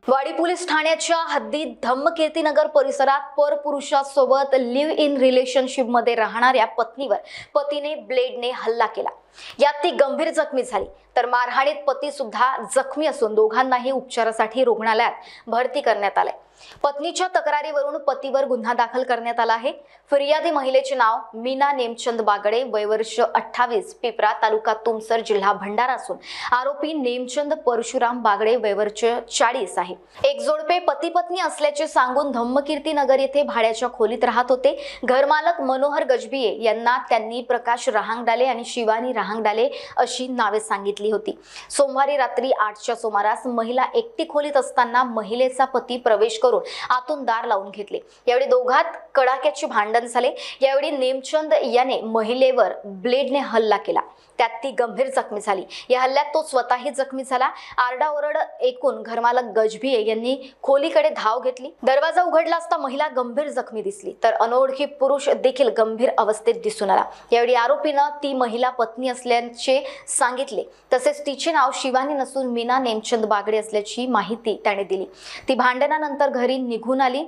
वाडी पोलीस ठाण्याच्या हद्दीत धम्मकीर्तीनगर परिसरात परपुरुषासोबत लिव्ह इन रिलेशनशिप मध्ये राहणाऱ्या पत्नीवर पतीने ब्लेडने हल्ला केला। यात ती गंभीर जखमी झाली, तर मारहाणीत पती सुद्धा जखमी असून दोघांनाही उपचारासाठी रुग्णालयात भरती करण्यात आले। पत्नीच्या तक्रारीवरून पतीवर गुन्हा दाखल करण्यात आला आहे। फिर्यादी महिलेचे नाव मीना नेमचंद बागडे, वय वर्ष 28, पिपरा, तालुका तुमसर, जिल्हा भंडारा असून आरोपी नेमचंद परशुराम बागडे, वय वर्ष 40 आहे। एक जोडपे पती पत्नी असल्याचे सांगून धम्मकीर्तीनगर येथे भाड्याच्या खोलीत राहत होते। घरमालक मनोहर गजबिये यांना त्यांनी प्रकाश रहांगडाले आणि शिवानी रहांगडाले अशी नावे सांगितली होती। सोमवारी रात्री 8च्या सुमारास महिला एकटी खोलीत असताना महिलेचा पती प्रवेश करून आतून दार लावून घेतले। यावेळी दोघात कडाक्याचे भांडण झाले। यावेळी नेमचंद याने महिलेवर ब्लेडने हल्ला केला, त्यात ती गंभीर जखमी झाली। या हल्ल्यात तो स्वतःही जखमी झाला। आरडाओरड ऐकून घरमालक गजबिये यांनी खोलीकडे धाव घेतली। दरवाजा उघडला असता महिला गंभीर जखमी दिसली, तर अनोळखी पुरुष देखील गंभीर अवस्थेत दिसून आला। यावेळी आरोपीनं ती महिला पत्नी असल्याचे सांगितले, तसेच तिचे नाव शिवानी नसून मीना नेमचंद बागडे असल्याची माहिती त्याने दिली। ती भांडणानंतर घरी निघून आली।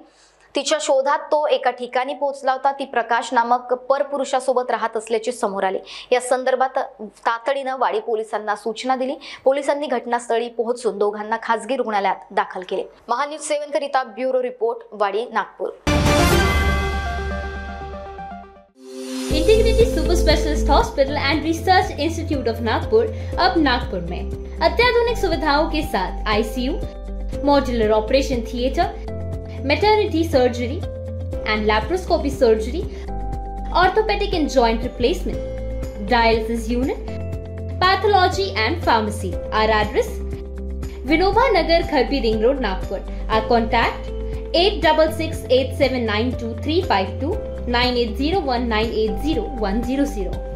तिच्या शोधात तो एका ठिकाणी पोहोचला होता। ती प्रकाश नामक परपुरुषासोबत राहत असल्याचे समोर आले। या संदर्भात तातडीने वाडी पोलिसांना सूचना दिली। पोलिसांनी घटनास्थळी पोहोचून दोघांना खासगी रुग्णालयात दाखल केले। महान्यूज 7 करिता ब्युरो रिपोर्ट, वाडी, Nagpur. Integrity super specialist hospital end research institute of Nagpur अब नागपुर में अत्याधुनिक सुविधाओं के साथ ICU, modular operation theatre, maternity surgery and laparoscopy surgery, orthopedic and joint replacement, dialysis unit, pathology and pharmacy. Our address: Vinoba Nagar, Kharbi Ring Road, Nagpur. Our contact: 8668792352, 9801980100.